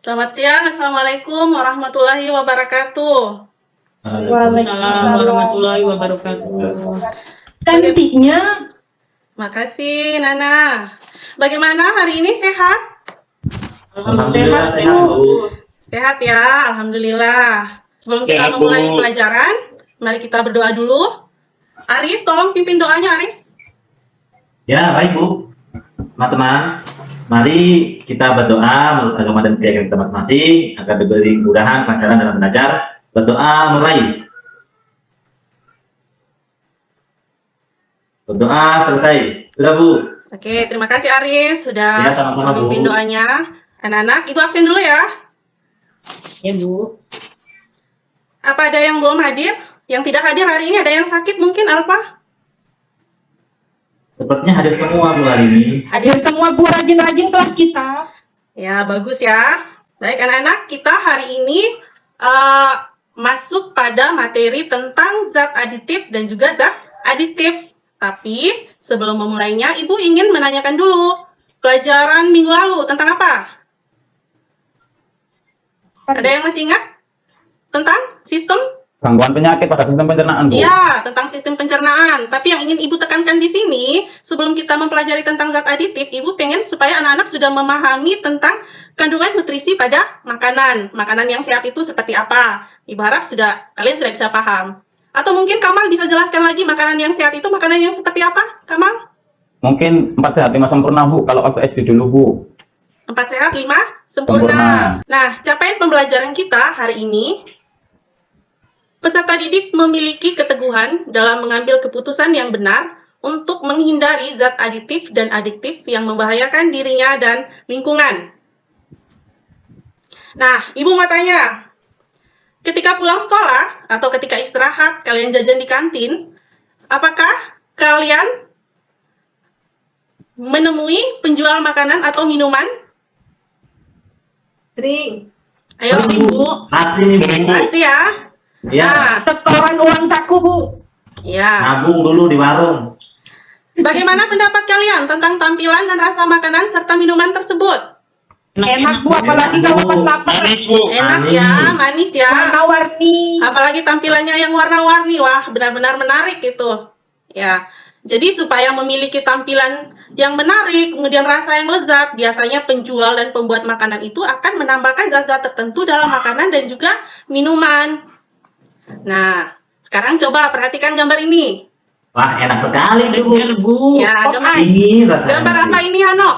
Selamat siang, Assalamualaikum warahmatullahi wabarakatuh. Waalaikumsalam warahmatullahi wabarakatuh. Cantiknya. Makasih, Nana. Bagaimana hari ini, sehat? Alhamdulillah Sehat, sehat, Bu. Sehat ya, Alhamdulillah. Sebelum kita Sehat, memulai Bu. pelajaran, mari kita berdoa dulu. Aris, tolong pimpin doanya, Aris. Ya, baik Bu. Teman-teman, mari kita berdoa menurut agama dan keyakinan kita masing-masing agar diberi kemudahan, kelancaran dalam belajar. Berdoa mulai. Berdoa selesai. Sudah Bu. Oke, terima kasih Aris sudah Ya, sama-sama, Bu. memimpin doanya. Anak-anak, Ibu absen dulu ya. Ya, Bu. Apa ada yang belum hadir? Yang tidak hadir hari ini ada yang sakit mungkin, Alfa? Sepertinya hadir semua Bu hari ini. Hadir semua Bu, rajin-rajin kelas kita. Ya, bagus ya. Baik anak-anak, kita hari ini masuk pada materi tentang zat aditif dan juga zat aditif. Tapi sebelum memulainya, Ibu ingin menanyakan dulu. Pelajaran minggu lalu tentang apa? Ada yang masih ingat? Tentang sistem? Gangguan penyakit pada sistem pencernaan, Bu. Iya, tentang sistem pencernaan. Tapi yang ingin Ibu tekankan di sini, sebelum kita mempelajari tentang zat aditif, Ibu pengen supaya anak-anak sudah memahami tentang kandungan nutrisi pada makanan. Makanan yang sehat itu seperti apa? Ibu harap kalian sudah bisa paham. Atau mungkin Kamal bisa jelaskan lagi makanan yang sehat itu makanan yang seperti apa, Kamal? Mungkin 4 sehat 5 sempurna, Bu. Kalau waktu SD dulu, Bu. 4 sehat, 5 sempurna. Sempurna. Nah, capaian pembelajaran kita hari ini, peserta didik memiliki keteguhan dalam mengambil keputusan yang benar untuk menghindari zat aditif dan adiktif yang membahayakan dirinya dan lingkungan. Nah, Ibu mau tanya, ketika pulang sekolah atau ketika istirahat, kalian jajan di kantin, apakah kalian menemui penjual makanan atau minuman? Sering. Ayo, Sering, Bu. Pasti nih Bu. pasti ya. Ya, Nah, Setoran uang saku Bu. ya. nabung dulu di warung. Bagaimana pendapat kalian tentang tampilan dan rasa makanan serta minuman tersebut? Enak Bu, apalagi Enak, kalau Bu. pas lapar. Manis, Bu. Enak ya, manis ya. Warna-warni. Apalagi tampilannya yang warna-warni, wah benar-benar menarik itu. Ya, jadi supaya memiliki tampilan yang menarik, kemudian rasa yang lezat, biasanya penjual dan pembuat makanan itu akan menambahkan zat-zat tertentu dalam makanan dan juga minuman. Nah, sekarang coba perhatikan gambar ini. Wah, enak sekali tuh Bu. Segar, Bu. Ya, Pop gambar, ice. Ini rasanya. gambar apa ini, Hano?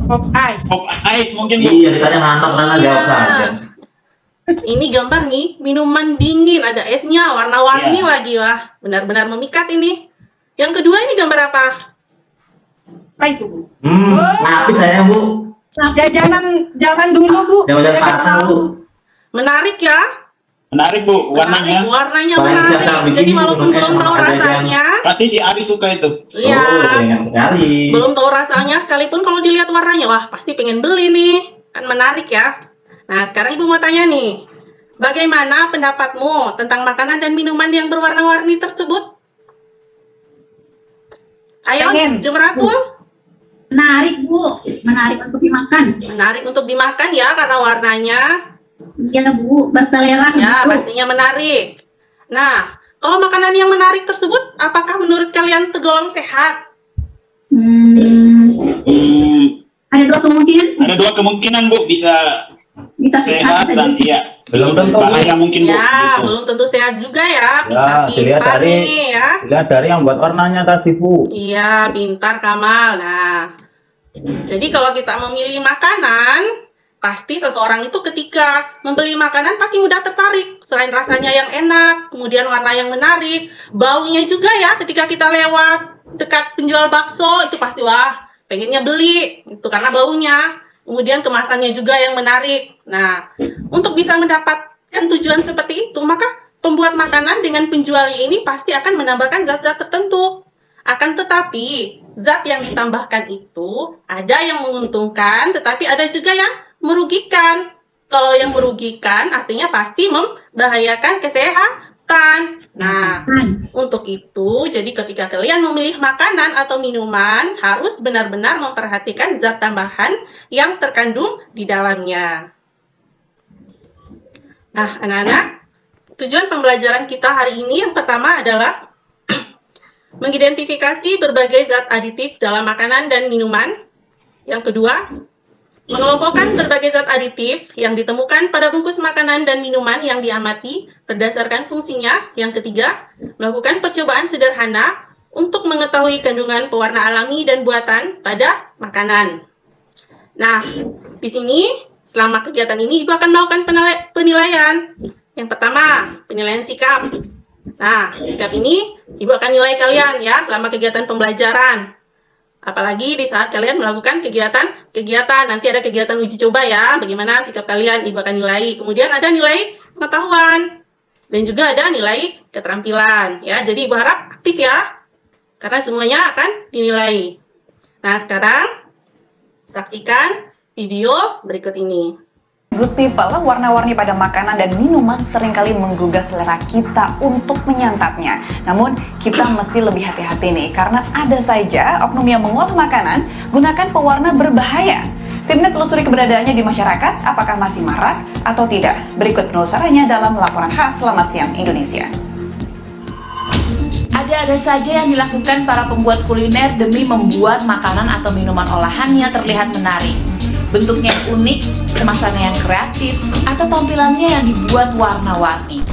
Pop ice. Pop ice mungkin, Bu. Iya, ditanya Hanok, Nana Iya. jawab saja. Ini gambar nih, minuman dingin, ada esnya, warna-warni Iya. lagi, wah benar-benar memikat ini. Yang kedua ini gambar apa? Apa itu Bu? Lapis saya Bu. Jajanan zaman dulu Bu. Jaman-jaman Saya nggak pasar, tahu. Bu. Menarik ya? Menarik, Bu, warnanya. Menarik, warnanya Paling menarik. biasa begini, Jadi walaupun minuman es belum sama tahu ada yang- rasanya, Pasti si Ari suka itu. iya, Oh, enak sekali. belum tahu rasanya sekalipun kalau dilihat warnanya, wah pasti pengen beli nih. Kan menarik ya. Nah, sekarang Ibu mau tanya nih. Bagaimana pendapatmu tentang makanan dan minuman yang berwarna-warni tersebut? Ayo, Pengen. Jumratul. Menarik, Bu. Menarik untuk dimakan. Menarik untuk dimakan ya karena warnanya. Iya, Bu. Berselera Ya, gitu. pastinya menarik. Nah, kalau makanan yang menarik tersebut, apakah menurut kalian tergolong sehat? Hmm, Hmm, ada dua kemungkinan. ada 2 kemungkinan, Bu. Bisa Bisa sehat bisa dan juga. iya. Belum tentu, Bu. Bahaya mungkin, Bu. Ya, Gitu. belum tentu sehat juga ya. Ya, dilihat Pintar-pintar dari- nih ya. Lihat dari yang buat warnanya tadi, Bu. Iya, pintar Kamal. Nah, jadi kalau kita memilih makanan, pasti seseorang itu ketika membeli makanan pasti mudah tertarik. Selain rasanya yang enak, kemudian warna yang menarik, baunya juga ya ketika kita lewat dekat penjual bakso, itu pasti wah, pengennya beli. Itu karena baunya. Kemudian kemasannya juga yang menarik. Nah, untuk bisa mendapatkan tujuan seperti itu, maka pembuat makanan dengan penjualnya ini pasti akan menambahkan zat-zat tertentu. Akan tetapi, zat yang ditambahkan itu ada yang menguntungkan, tetapi ada juga yang merugikan. Kalau yang merugikan artinya pasti membahayakan kesehatan. Nah, untuk itu, jadi ketika kalian memilih makanan atau minuman, harus benar-benar memperhatikan zat tambahan yang terkandung di dalamnya. Nah, anak-anak, tujuan pembelajaran kita hari ini yang pertama adalah mengidentifikasi berbagai zat aditif dalam makanan dan minuman. Yang kedua, mengelompokkan berbagai zat aditif yang ditemukan pada bungkus makanan dan minuman yang diamati berdasarkan fungsinya. Yang ketiga, melakukan percobaan sederhana untuk mengetahui kandungan pewarna alami dan buatan pada makanan. Nah, di sini selama kegiatan ini Ibu akan melakukan penilaian. Yang pertama, penilaian sikap. Nah, sikap ini Ibu akan nilai kalian ya selama kegiatan pembelajaran. Apalagi di saat kalian melakukan kegiatan, nanti ada kegiatan uji coba ya, bagaimana sikap kalian Ibu akan nilai. Kemudian ada nilai pengetahuan dan juga ada nilai keterampilan ya. Jadi Ibu harap aktif ya, karena semuanya akan dinilai. Nah, sekarang saksikan video berikut ini. Good people, warna-warni pada makanan dan minuman seringkali menggugah selera kita untuk menyantapnya. Namun, kita mesti lebih hati-hati nih, karena ada saja oknum yang mengolah makanan gunakan pewarna berbahaya. Timnet telusuri keberadaannya di masyarakat, apakah masih marak atau tidak? Berikut penelusurannya dalam laporan khas Selamat Siang Indonesia. Ada-ada saja yang dilakukan para pembuat kuliner demi membuat makanan atau minuman olahannya terlihat menarik. Bentuknya yang unik, kemasannya yang kreatif, atau tampilannya yang dibuat warna-warni.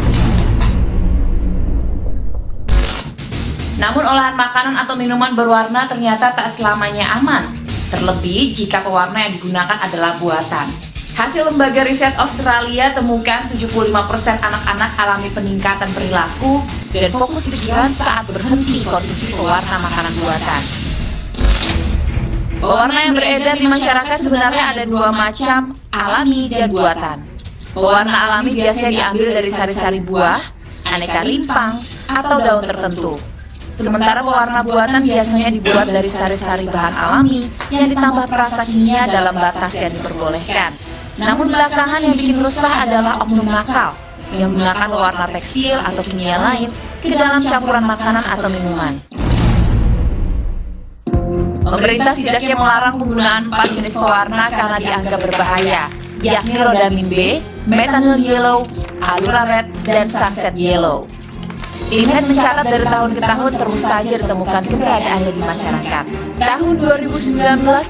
Namun olahan makanan atau minuman berwarna ternyata tak selamanya aman. Terlebih jika pewarna yang digunakan adalah buatan. Hasil lembaga riset Australia temukan 75% anak-anak alami peningkatan perilaku dan fokus pikiran saat berhenti konsumsi pewarna makanan buatan. Pewarna yang beredar di masyarakat sebenarnya ada dua macam, alami dan buatan. Pewarna alami biasanya diambil dari sari-sari buah, aneka rimpang, atau daun tertentu. Sementara pewarna buatan biasanya dibuat dari sari-sari bahan alami yang ditambah perasa kimia dalam batas yang diperbolehkan. Namun belakangan yang bikin resah adalah oknum nakal yang menggunakan pewarna tekstil atau kimia lain ke dalam campuran makanan atau minuman. Pemerintah setidaknya melarang penggunaan 4 jenis pewarna karena dianggap berbahaya, yakni Rhodamin B, Methanol Yellow, Alura Red, dan Sunset Yellow. Timnet mencatat dari tahun ke tahun terus saja ditemukan keberadaannya di masyarakat. Tahun 2019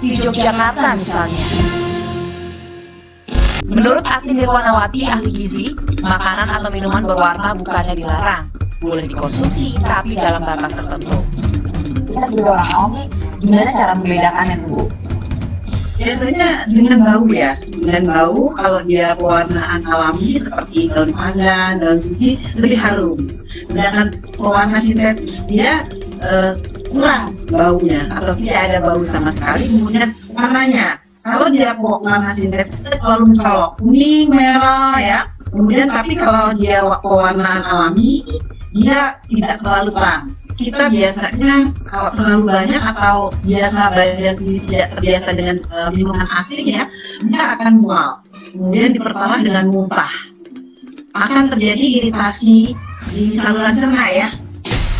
di Yogyakarta misalnya. Menurut Atin Nirwanawati, ahli gizi, makanan atau minuman berwarna bukannya dilarang, boleh dikonsumsi tapi dalam batas tertentu. Kita sebagai orang awam nih, gimana cara membedakannya tuh, Bu? Biasanya dengan bau ya. Dengan bau, kalau dia pewarnaan alami seperti daun pandan, daun suci, lebih harum. Sedangkan pewarna sintetis dia kurang baunya atau tidak ada bau sama sekali. Kemudian warnanya, kalau dia pewarna sintetis terlalu mencolok, kuning, merah ya. Kemudian tapi kalau dia pewarnaan alami, dia tidak terlalu terang. Kita biasanya kalau terlalu banyak atau biasa badan ini tidak terbiasa dengan minuman asin ya, dia akan mual. Kemudian diperparah dengan muntah. Akan terjadi iritasi di saluran cerna ya.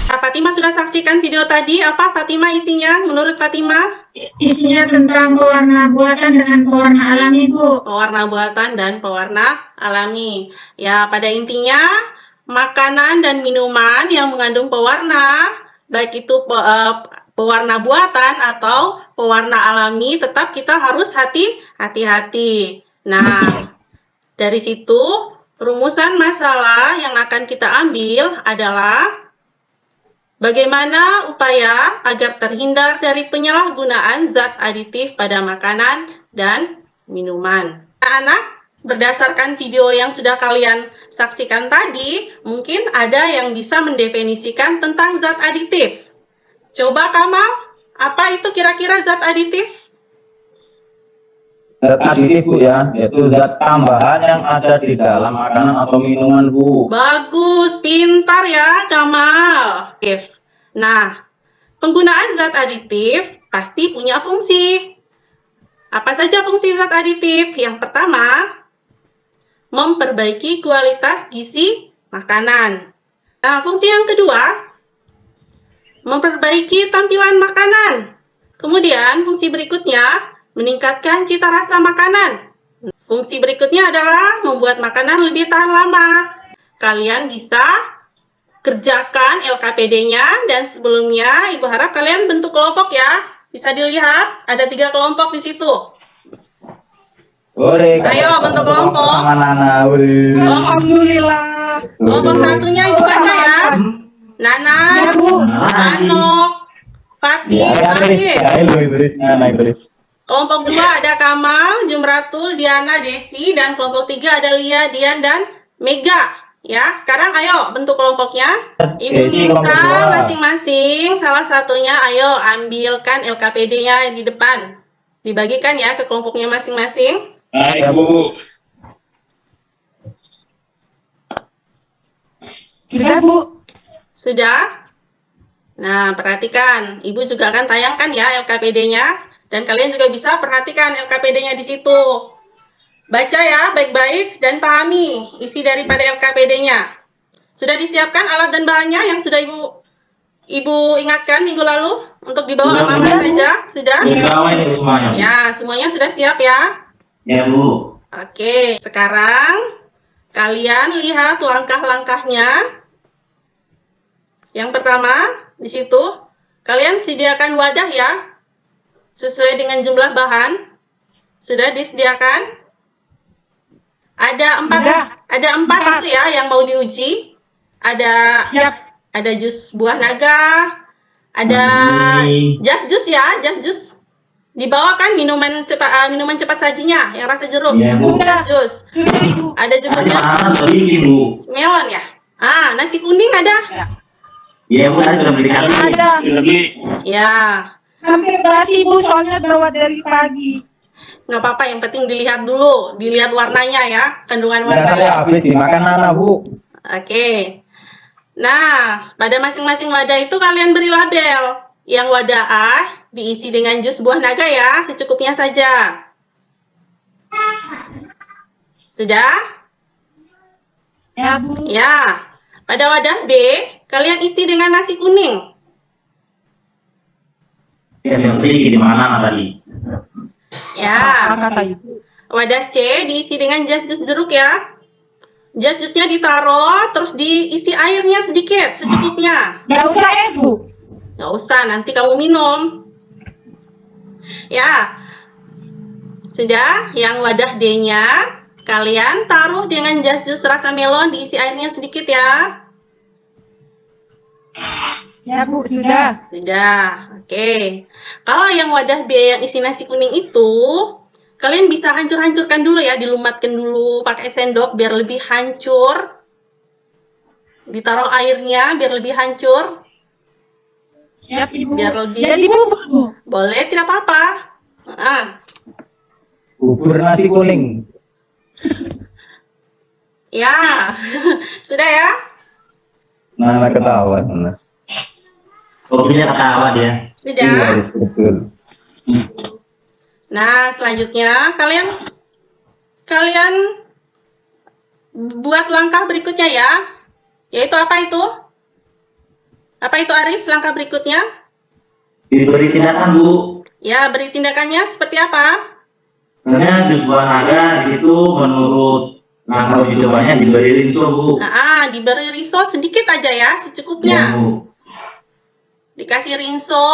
Fatima sudah saksikan video tadi, apa Fatima isinya menurut Fatima? Isinya tentang pewarna buatan dengan pewarna alami, Bu. Pewarna buatan dan pewarna alami. Ya, pada intinya makanan dan minuman yang mengandung pewarna, baik itu pewarna buatan atau pewarna alami, tetap kita harus hati-hati. Nah, dari situ rumusan masalah yang akan kita ambil adalah bagaimana upaya agar terhindar dari penyalahgunaan zat aditif pada makanan dan minuman. Anak-anak, berdasarkan video yang sudah kalian saksikan tadi, mungkin ada yang bisa mendefinisikan tentang zat aditif. Coba Kamal, apa itu kira-kira zat aditif? Zat aditif, Bu, ya, yaitu zat tambahan yang ada di dalam makanan atau minuman, Bu. Bagus, pintar ya Kamal. Nah, penggunaan zat aditif pasti punya fungsi. Apa saja fungsi zat aditif? Yang pertama, memperbaiki kualitas gizi makanan. Nah, fungsi yang kedua, memperbaiki tampilan makanan. Kemudian, fungsi berikutnya, meningkatkan cita rasa makanan. Fungsi berikutnya adalah membuat makanan lebih tahan lama. Kalian bisa kerjakan LKPD-nya, dan sebelumnya Ibu harap kalian bentuk kelompok ya. Bisa dilihat ada 3 kelompok di situ. Ore, Ayo, bentuk kelompok. sama Nana. Ore. Alhamdulillah. Kelompok satunya Ibu baca ya. Nana, Ya, Bu. Anok, Fatih, Ya, Ibris. Arif. Ya, Ibris. Nana, Ibris. Kelompok 2 ada Kamal, Jumratul, Diana, Desi, dan kelompok 3 ada Lia, Dian, dan Mega. Ya, sekarang ayo bentuk kelompoknya. Ibu Desi, kelompok minta dua. masing-masing salah satunya ayo ambilkan LKPD-nya di depan. Dibagikan ya ke kelompoknya masing-masing. Baik, Bu. Sudah, Bu. Sudah? Nah, perhatikan. Ibu juga akan tayangkan ya LKPD-nya. Dan kalian juga bisa perhatikan LKPD-nya di situ. Baca ya baik-baik dan pahami isi daripada LKPD-nya. Sudah disiapkan alat dan bahannya yang sudah Ibu ingatkan minggu lalu untuk dibawa Sudah, aman Bu. saja? Sudah? Bawa ini semuanya. Ya, semuanya sudah siap ya? Ya, Bu. Oke, sekarang kalian lihat langkah-langkahnya. Yang pertama, di situ kalian sediakan wadah ya, sesuai dengan jumlah bahan. Sudah disediakan? Ada 4, Sudah. ada 4 itu ya yang mau diuji. Ada jus buah naga, ada Ini. jas jus ya, jas jus. Dibawakan minuman cepat sajinya yang rasa jeruk. Iya, Bu. Jas jus. Sudah, Ibu. Ada juga Ada jas mana jus sedikit, Bu. melon ya. Nasi kuning ada. Iya, Bu, tadi sudah belikan. Ada. Sudah beli. Ya, Hampir basi, Bu, soalnya bawa dari pagi. nggak apa-apa. Yang penting dilihat dulu, dilihat warnanya ya, kandungan Ya, saya warnanya. habis dimakan Nana, Bu. Oke. Nah, pada masing-masing wadah itu kalian beri label. Yang wadah A diisi dengan jus buah naga ya, secukupnya saja. Sudah? Ya, Bu. Ya. Pada wadah B, kalian isi dengan nasi kuning. Ya, yang sedikit di mana tadi. Ya. Kata Ibu. Wadah C diisi dengan jas jus jeruk ya. Jas jusnya ditaruh, terus diisi airnya sedikit, secukupnya. Nggak usah es, Bu. Nggak usah, nanti kamu minum. Ya. Sudah, yang wadah D-nya, kalian taruh dengan jas jus rasa melon, diisi airnya sedikit ya. Ya, Bu, sudah. Sudah, oke. Kalau yang wadah B yang isi nasi kuning itu, kalian bisa hancur-hancurkan dulu ya, dilumatkan dulu pakai sendok biar lebih hancur. Ditaruh airnya biar lebih hancur. Siap, Ibu. Biar lebih- Jadi bubur, Bu. Boleh, tidak apa-apa. Bubur nasi kuning. Ya, sudah ya. Nana ketawa, Nana. Kopinya ketawa dia. Sudah. Iya, betul. Nah, selanjutnya kalian buat langkah berikutnya ya. Yaitu apa itu? Apa itu Aris langkah berikutnya? Diberi tindakan, Bu. Ya, beri tindakannya seperti apa? Soalnya jus buah naga di situ menurut langkah uji cobanya diberi rinso, Bu. Diberi rinso sedikit aja ya, Iya, secukupnya. Bu. Dikasih rinso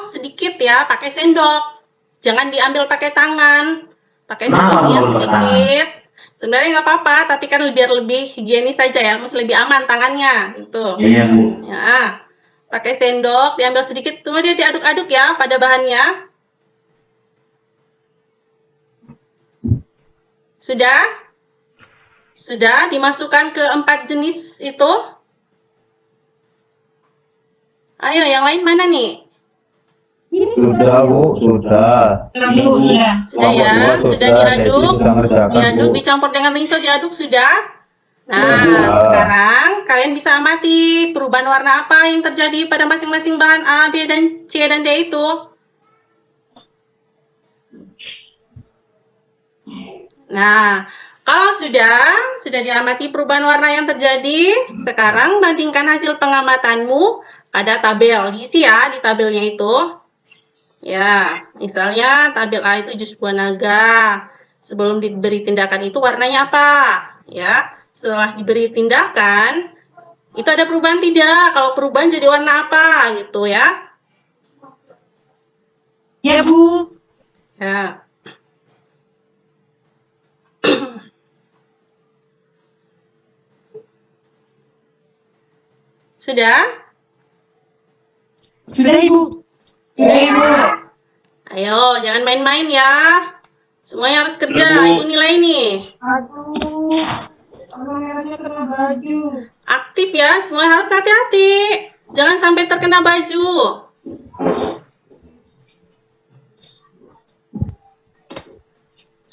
sedikit ya, pakai sendok. Jangan diambil pakai tangan. Pakai Kenapa sendoknya mau pakai sedikit. Sebenarnya nggak apa-apa, tapi kan biar lebih higienis saja ya, mesti lebih aman tangannya, gitu. Iya, Bu. Ya, pakai sendok, diambil sedikit, kemudian diaduk-aduk ya pada bahannya. Sudah? Sudah dimasukkan ke 4 jenis itu? Ayo, yang lain mana nih? Sudah, Bu, sudah. Bu, sudah. Sudah ya, Kelompok dua sudah Desi diaduk, sudah ngerjakan, diaduk, Bu. dicampur dengan rinso, diaduk sudah. Nah, Sudah. sekarang kalian bisa amati perubahan warna apa yang terjadi pada masing-masing bahan A, B, dan C, dan D itu. Nah, kalau sudah diamati perubahan warna yang terjadi, sekarang bandingkan hasil pengamatanmu pada tabel. Diisi ya di tabelnya itu. Ya, misalnya tabel A itu jus buah naga, Sebelum diberi tindakan itu warnanya apa? Ya, setelah diberi tindakan, itu ada perubahan tidak? Kalau perubahan jadi warna apa gitu ya? Ya, Bu. Ya. Sudah? Sudah, Ibu. Sudah, Ibu. Ayo, jangan main-main ya. Semuanya harus kerja. Sudah, Bu. Ibu nilai nih. Aduh, warna merahnya kena baju. Aktif ya, semua harus hati-hati. Jangan sampai terkena baju.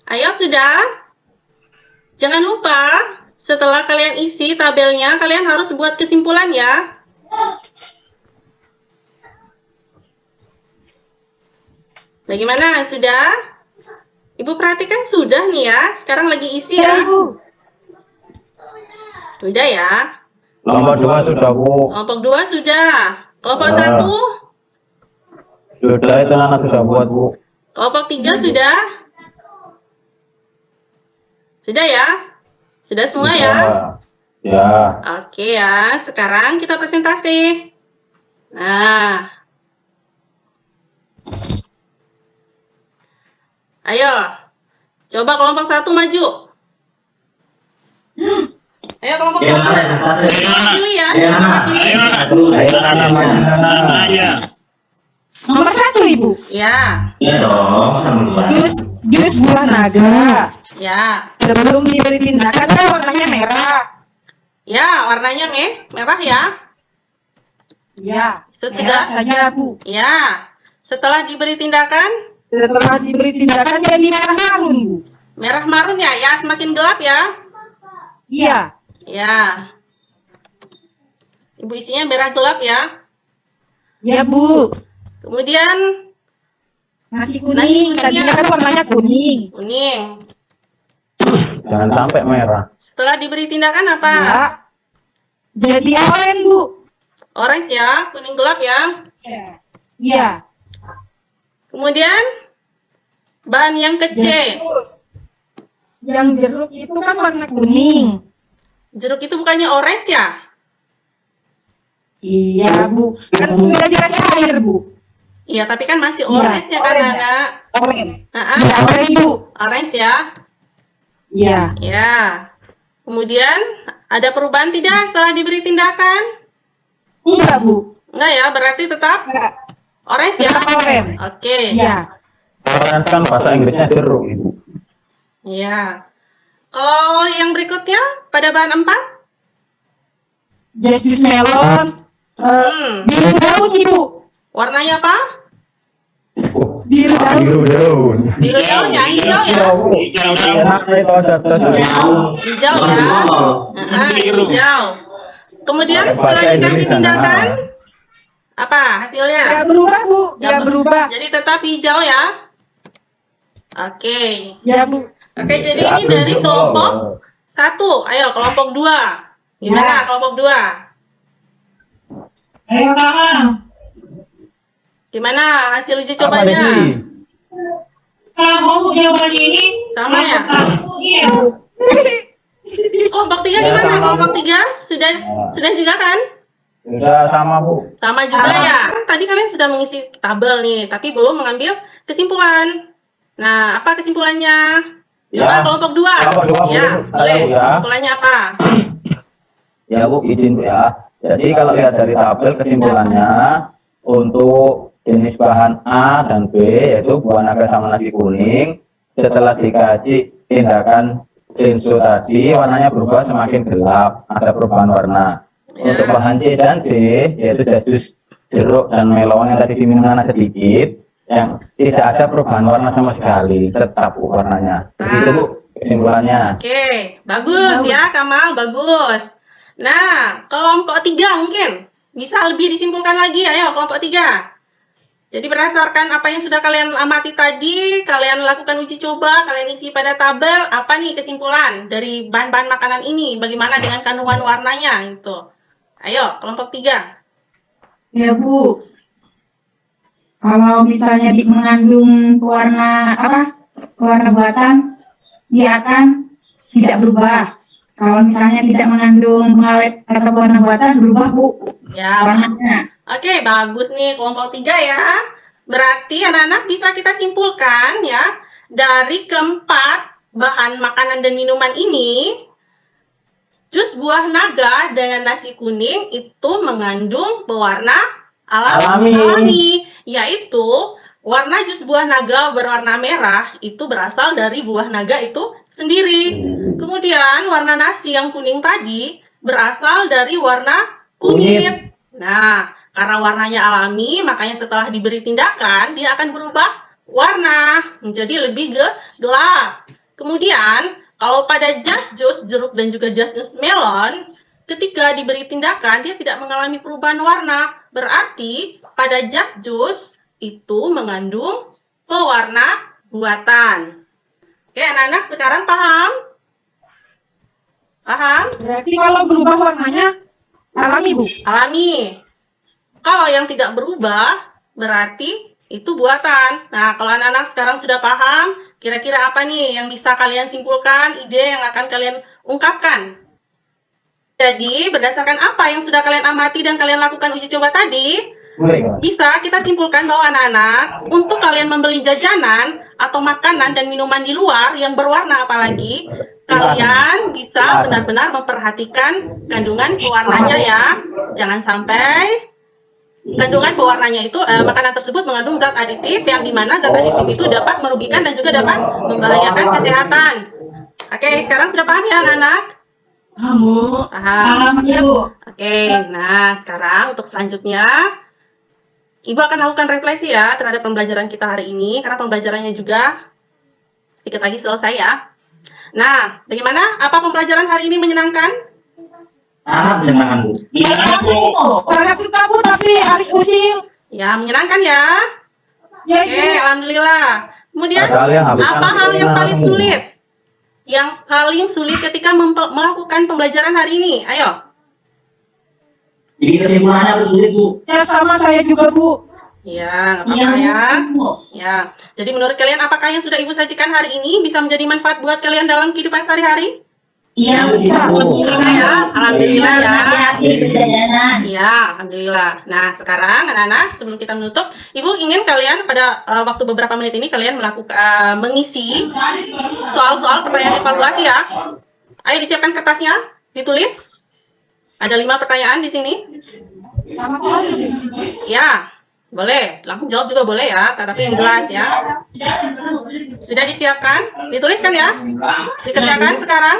Ayo, sudah? Jangan lupa, setelah kalian isi tabelnya, kalian harus buat kesimpulan ya. Bagaimana? Sudah? Ibu perhatikan sudah nih ya. Sekarang lagi isi ya. Sudah ya. Kelompok 2 sudah, Bu. Kelompok 2 sudah. Kelompok Ah. 1, Sudah, itu Nana sudah buat, Bu. kelompok 3 sudah. Sudah ya? Sudah semua ya? Ya. Oke ya, sekarang kita presentasi. Nah. Ayo. Coba kelompok 1 maju. Ayo kelompok Ya, 1. Nana. Pilih ya. Ya, Nana. Ayo, Ayo, Nana, maju, Nana. Nana aja. Nomor 1, Ibu. Ya. Iya dong, sama dua. Jus buah naga. Ya. Sebelum diberi tindakan kan warnanya merah. Ya, warnanya merah ya. Ya, Sesudah saja, Bu. ya. Setelah diberi tindakan, Setelah diberi tindakan jadi merah marun, Bu. merah marun ya, ya semakin gelap ya. Iya. Ya. Ibu isinya merah gelap ya. Ya, Bu. Kemudian Nasi kuning. Tadinya kan warnanya kuning. kuning. Jangan sampai merah. Setelah diberi tindakan apa? Ya. Jadi oranye, Bu. Orange ya, kuning gelap ya. Iya. Kemudian bahan yang kecil. Yang jeruk itu kan warna kuning. Jeruk itu bukannya orange ya? Iya, Bu. Kan sudah dikasih air, Bu. Iya, tapi kan masih Iya, orange ya kan, orange. anak? Oranye. Nah, Iya, oranye, Bu. orange ya. Iya. Ya. Kemudian ada perubahan tidak setelah diberi tindakan? Enggak, Bu. Enggak ya, berarti tetap Enggak. orange ya. Tetap oranye. Oke. Iya. Orange kan bahasa Inggrisnya jeruk, Ibu. Iya. Kalau yang berikutnya pada bahan 4? Jus melon. Biru daun, Ibu. Warnanya apa? Biru daun. Biru daun. Biru daunnya hijau ya. Hijau daun. Enak itu ada Hijau ya. Biru. Hijau. Kemudian setelah dikasih tindakan, apa hasilnya? Enggak berubah, Bu. Enggak berubah. Jadi tetap hijau ya. Oke. Ya, Bu. Oke, jadi ini dari kelompok 1. Ayo kelompok 2. Gimana kelompok 2? Ayo Kakak. Gimana hasil uji Apa cobanya? Desi? Sama Bu jawaban ini. Sama ya? Satu iya. Kelompok 3 Ya, gimana? sama, Kelompok Bu. 3 sudah juga kan? Sudah sama, Bu. Sama juga ya. Tadi kalian sudah mengisi tabel nih, tapi belum mengambil kesimpulan. Nah, apa kesimpulannya? Coba Ya. kelompok 2. Kelompok dua, Ya, Bu. boleh. Ya. Kesimpulannya apa? Ya, Bu, izin, Bu, ya. Jadi kalau lihat dari tabel kesimpulannya, untuk jenis bahan A dan B, yaitu buah naga sama nasi kuning, setelah dikasih tindakan Rinso tadi, warnanya berubah semakin gelap, ada perubahan warna. Ya. Untuk bahan C dan D, yaitu jus jeruk dan melon yang tadi diminum Nana sedikit, yang tidak ada perubahan warna sama sekali, tetap Bu, warnanya. Begitu, Bu, kesimpulannya. Oke, bagus ya Kamal, bagus. Nah, kelompok 3 mungkin bisa lebih disimpulkan lagi. Ayo, kelompok 3. Jadi berdasarkan apa yang sudah kalian amati tadi, kalian lakukan uji coba, kalian isi pada tabel, apa nih kesimpulan dari bahan-bahan makanan ini, bagaimana dengan kandungan warnanya gitu. Ayo, kelompok 3. Ya Bu. Kalau misalnya mengandung pewarna buatan, dia akan tidak berubah. Kalau misalnya tidak mengandung pengawet atau pewarna buatan, berubah Bu Ya, warnanya. oke, bagus nih kelompok 3 ya. Berarti anak-anak bisa kita simpulkan ya, dari keempat bahan makanan dan minuman ini, jus buah naga dengan nasi kuning itu mengandung pewarna alami, yaitu warna jus buah naga berwarna merah itu berasal dari buah naga itu sendiri. Kemudian warna nasi yang kuning tadi berasal dari warna kunyit. Nah, karena warnanya alami, makanya setelah diberi tindakan, dia akan berubah warna menjadi lebih gelap. Kemudian, kalau pada jas jus jeruk dan juga jas jus melon, ketika diberi tindakan, dia tidak mengalami perubahan warna. Berarti, pada jas jus itu mengandung pewarna buatan. Oke, anak-anak sekarang paham? Paham? Berarti kalau berubah warnanya alami Bu. Alami. Kalau yang tidak berubah, berarti itu buatan. Nah, kalau anak-anak sekarang sudah paham, kira-kira apa nih yang bisa kalian simpulkan, ide yang akan kalian ungkapkan? Jadi, berdasarkan apa yang sudah kalian amati dan kalian lakukan uji coba tadi, bisa kita simpulkan bahwa anak-anak, untuk kalian membeli jajanan atau makanan dan minuman di luar yang berwarna apalagi, kalian bisa benar-benar memperhatikan kandungan pewarnanya ya. Jangan sampai kandungan pewarnanya itu makanan tersebut mengandung zat aditif yang dimana zat aditif itu dapat merugikan dan juga dapat membahayakan kesehatan. Oke, sekarang sudah paham ya anak-anak? Bu. Paham. Bu. Oke, nah sekarang untuk selanjutnya Ibu akan lakukan refleksi ya terhadap pembelajaran kita hari ini karena pembelajarannya juga sedikit lagi selesai ya. Nah, bagaimana? Apa pembelajaran hari ini menyenangkan? Sangat menyenangkan Bu. Menyenangkan Bu. Sangat suka Bu, tapi harus pusing. Ya, menyenangkan ya. Ya Oke, Ibu. alhamdulillah. Kemudian, apa hal yang paling sulit? Yang paling sulit ketika melakukan pembelajaran hari ini? Ayo. Jadi kesimpulannya Bu sulit Bu. Ya sama saya juga Bu. Ya, nggak apa-apa ya. Ya, jadi menurut kalian apakah yang sudah Ibu sajikan hari ini bisa menjadi manfaat buat kalian dalam kehidupan sehari-hari? Iya, Bisa. Ya, alhamdulillah ya. hati-hati ke jajanan. Ya, alhamdulillah. Nah, sekarang anak-anak, sebelum kita menutup, Ibu ingin kalian pada waktu beberapa menit ini kalian melakukan mengisi soal-soal pertanyaan evaluasi ya. Ayo disiapkan kertasnya, ditulis. Ada 5 pertanyaan di sini. Ya, boleh. Langsung jawab juga boleh ya, tetapi yang jelas ya. Sudah disiapkan? Dituliskan ya? Dikerjakan sekarang?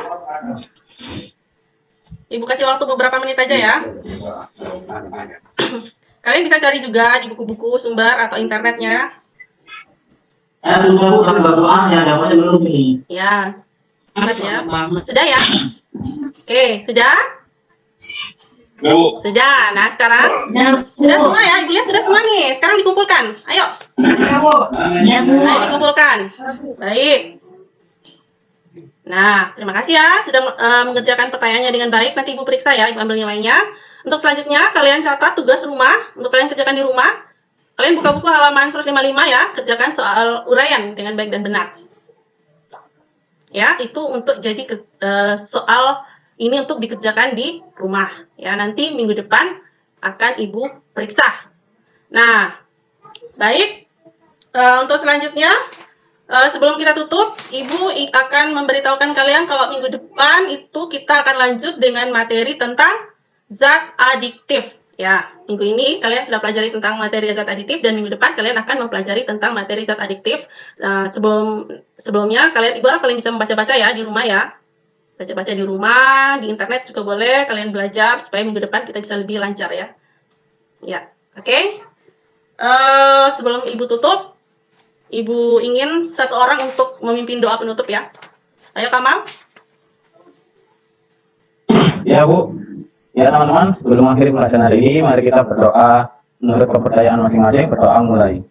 Ibu kasih waktu beberapa menit aja ya. Kalian bisa cari juga di buku-buku sumber atau internetnya. Sudah Bu, tapi baru soalnya, jawabannya belum nih. Ya. Ya. Sudah ya? Oke, sudah? Sudah Bu. Sudah. Nah, sekarang sudah semua ya. Ibu lihat sudah semua nih. Sekarang dikumpulkan. Ayo. Ya Bu. Ayo dikumpulkan. Baik. Nah, terima kasih ya sudah mengerjakan pertanyaannya dengan baik. Nanti Ibu periksa ya, Ibu ambil nilainya. Untuk selanjutnya, kalian catat tugas rumah untuk kalian kerjakan di rumah. Kalian buka buku halaman 155 ya, kerjakan soal uraian dengan baik dan benar. Ya, itu untuk jadi soal ini untuk dikerjakan di rumah. Ya, nanti minggu depan akan Ibu periksa. Nah, baik. Untuk selanjutnya, sebelum kita tutup, Ibu akan memberitahukan kalian kalau minggu depan itu kita akan lanjut dengan materi tentang zat adiktif. Ya, minggu ini kalian sudah pelajari tentang materi zat adiktif dan minggu depan kalian akan mempelajari tentang materi zat adiktif. Sebelumnya Ibu harap kalian bisa membaca-baca ya di rumah ya. Baca-baca di rumah, di internet juga boleh kalian belajar supaya minggu depan kita bisa lebih lancar ya. Ya, oke. Sebelum Ibu tutup, Ibu ingin satu orang untuk memimpin doa penutup ya. Ayo Kamal. Ya Bu. Ya teman-teman, sebelum mengakhiri pelajaran hari ini, mari kita berdoa menurut kepercayaan masing-masing. Berdoa mulai.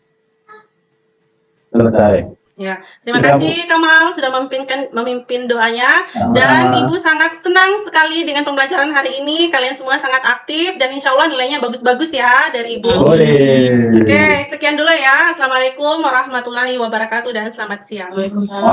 Selesai. Ya, terima kasih Kamal sudah memimpin doanya. Dan Ibu sangat senang sekali dengan pembelajaran hari ini. Kalian semua sangat aktif dan insya Allah nilainya bagus-bagus ya dari Ibu. Boleh. Oke, sekian dulu ya. Assalamualaikum warahmatullahi wabarakatuh dan selamat siang. Waalaikumsalam.